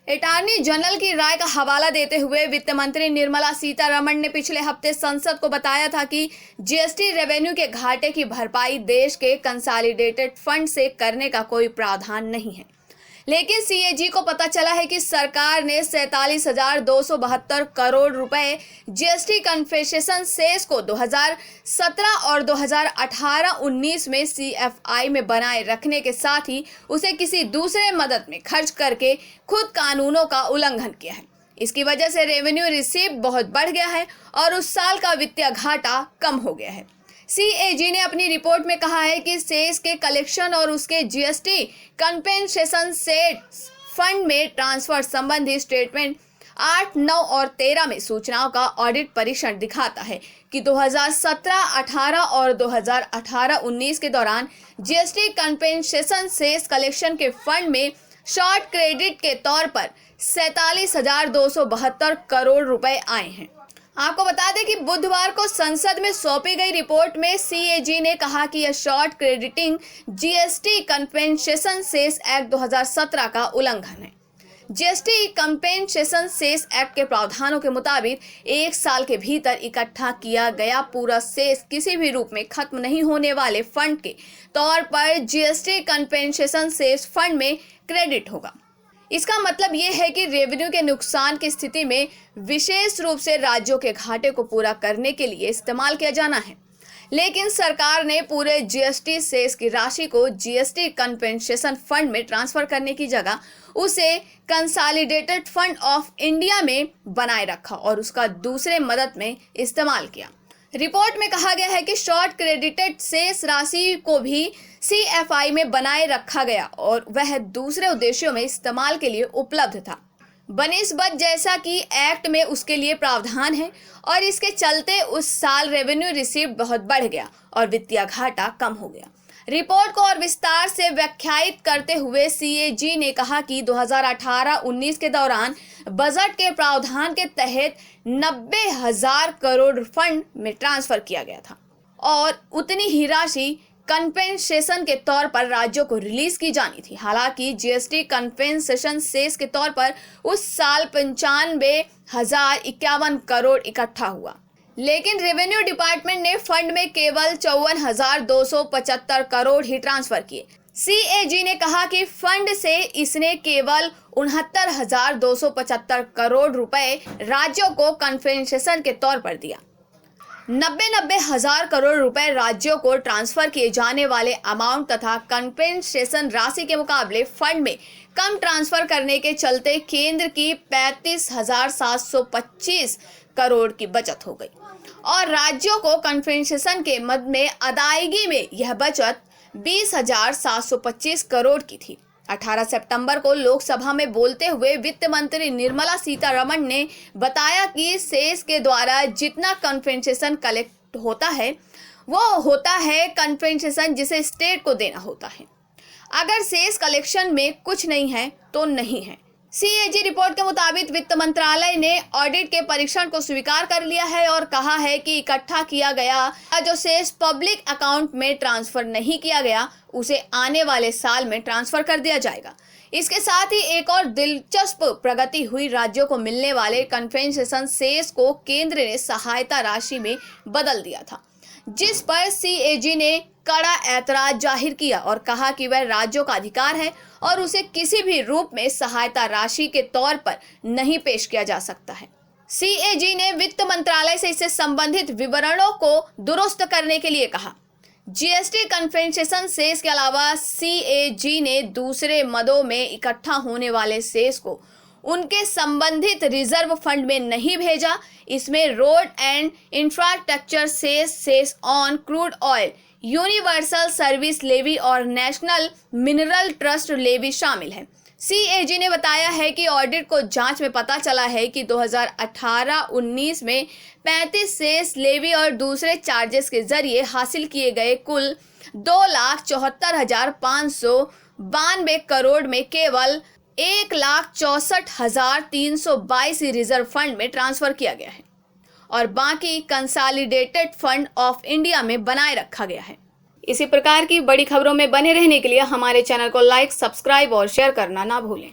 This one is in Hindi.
अटॉर्नी जनरल की राय का हवाला देते हुए वित्त मंत्री निर्मला सीतारमण ने पिछले हफ्ते संसद को बताया था कि जीएसटी रेवेन्यू के घाटे की भरपाई देश के कंसोलिडेटेड फंड से करने का कोई प्रावधान नहीं है। लेकिन सीएजी को पता चला है कि सरकार ने 47,272 करोड़ रुपए जीएसटी कन्फेसेशन सेस को 2017 और 2018-19 में सीएफआई में बनाए रखने के साथ ही उसे किसी दूसरे मदद में खर्च करके खुद कानूनों का उल्लंघन किया है। इसकी वजह से रेवेन्यू रिसीव बहुत बढ़ गया है और उस साल का वित्तीय घाटा कम हो गया है। सीएजी ने अपनी रिपोर्ट में कहा है कि सेस के कलेक्शन और उसके जीएसटी कंपेंसेशन सेस फंड में ट्रांसफर संबंधी स्टेटमेंट 8, 9 और 13 में सूचनाओं का ऑडिट परीक्षण दिखाता है कि 2017-18 और 2018-19 के दौरान जीएसटी कंपेंसेशन सेस कलेक्शन के फंड में शॉर्ट क्रेडिट के तौर पर 47,272 करोड़ रुपए आए हैं। आपको बता दें कि बुधवार को संसद में सौंपी गई रिपोर्ट में सीएजी ने कहा कि यह short crediting GST compensation cess act 2017 का उल्लंघन है। जीएसटी कंपेंसेशन सेस एक्ट के प्रावधानों के मुताबिक 1 साल के भीतर इकट्ठा किया गया पूरा सेस किसी भी रूप में खत्म नहीं होने वाले फंड के तौर पर जीएसटी कंपेंसेशन सेस फंड में क्रेडिट होगा। इसका मतलब ये है कि रेवेन्यू के नुकसान की स्थिति में विशेष रूप से राज्यों के घाटे को पूरा करने के लिए इस्तेमाल किया जाना है। लेकिन सरकार ने पूरे जीएसटी सेस की राशि को जीएसटी कंपेंसेशन फंड में ट्रांसफर करने की जगह उसे कंसोलिडेटेड फंड ऑफ इंडिया में बनाए रखा और उसका दूसरे मदद में इस्तेमाल किया। रिपोर्ट में कहा गया है कि शॉर्ट क्रेडिटेड सेस राशि को भी सीएफआई में बनाए रखा गया और वह दूसरे उद्देश्यों में इस्तेमाल के लिए उपलब्ध था बनिस्बत जैसा कि एक्ट में उसके लिए प्रावधान है और इसके चलते उस साल रेवेन्यू रिसीव बहुत बढ़ गया और वित्तीय घाटा कम हो गया। रिपोर्ट को और विस्तार से व्याख्यायित करते हुए सीएजी ने कहा कि 2018-19 के दौरान बजट के प्रावधान के तहत 90,000 करोड़ फंड में ट्रांसफर किया गया था और उतनी ही राशि कंपेंसेशन के तौर पर राज्यों को रिलीज की जानी थी। हालांकि जीएसटी कंपेंसेशन सेस के तौर पर उस साल 95,051 करोड़ इकट्ठा हुआ, लेकिन रेवेन्यू डिपार्टमेंट ने फंड में केवल 54,275 करोड़ ही ट्रांसफर किए। सीएजी ने कहा कि फंड से इसने केवल 69,275 करोड़ रुपए राज्यों को कंपेंसेशन के तौर पर दिया। 90,000 करोड़ रुपए राज्यों को ट्रांसफर किए जाने वाले अमाउंट तथा कंपेंसेशन राशि के मुकाबले फंड में कम ट्रांसफर करने के चलते केंद्र की 35,725 करोड़ की बचत हो गई और राज्यों को कंपेंसेशन के मद में अदायगी में यह बचत 20,725 करोड़ की थी। 18 सितंबर को लोकसभा में बोलते हुए वित्त मंत्री निर्मला सीतारमण ने बताया कि सेस के द्वारा जितना कंपेंसेशन कलेक्ट होता है वो होता है कंपेंसेशन जिसे स्टेट को देना होता है। अगर सेस कलेक्शन में कुछ नहीं है तो नहीं है। सीएजी रिपोर्ट के मुताबिक वित्त मंत्रालय ने ऑडिट के परीक्षण को स्वीकार कर लिया है और कहा है कि इकट्ठा किया गया जो सेस पब्लिक अकाउंट में ट्रांसफर नहीं किया गया उसे आने वाले साल में ट्रांसफर कर दिया जाएगा। इसके साथ ही एक और दिलचस्प प्रगति हुई। राज्यों को मिलने वाले कंपेंसेशन सेस को केंद्र ने सहायता राशि में बदल दिया था, जिस पर सीएजी ने कड़ा ऐतराज जाहिर किया और कहा कि वह राज्यों का अधिकार है और उसे किसी भी रूप में सहायता राशि के तौर पर नहीं पेश किया जा सकता है। सीएजी ने वित्त मंत्रालय से इससे संबंधित विवरणों को दुरुस्त करने के लिए कहा। जीएसटी कंपेंसेशन सेस के अलावा सीएजी ने दूसरे मदों में इकट्ठा होने वाले सेस को उनके संबंधित रिजर्व फंड में नहीं भेजा। इसमें road and infrastructure cess, cess on crude oil, universal service levy और नेशनल मिनरल ट्रस्ट लेवी शामिल है। सीएजी ने बताया है कि ऑडिट को जांच में पता चला है कि 2018-19 में 35 सेस, लेवी और दूसरे चार्जेस के जरिए हासिल किए गए कुल 2,74,592 करोड़ में केवल 1,64,322 रिजर्व फंड में ट्रांसफर किया गया है और बाकी कंसोलिडेटेड फंड ऑफ इंडिया में बनाए रखा गया है। इसी प्रकार की बड़ी खबरों में बने रहने के लिए हमारे चैनल को लाइक, सब्सक्राइब और शेयर करना ना भूलें।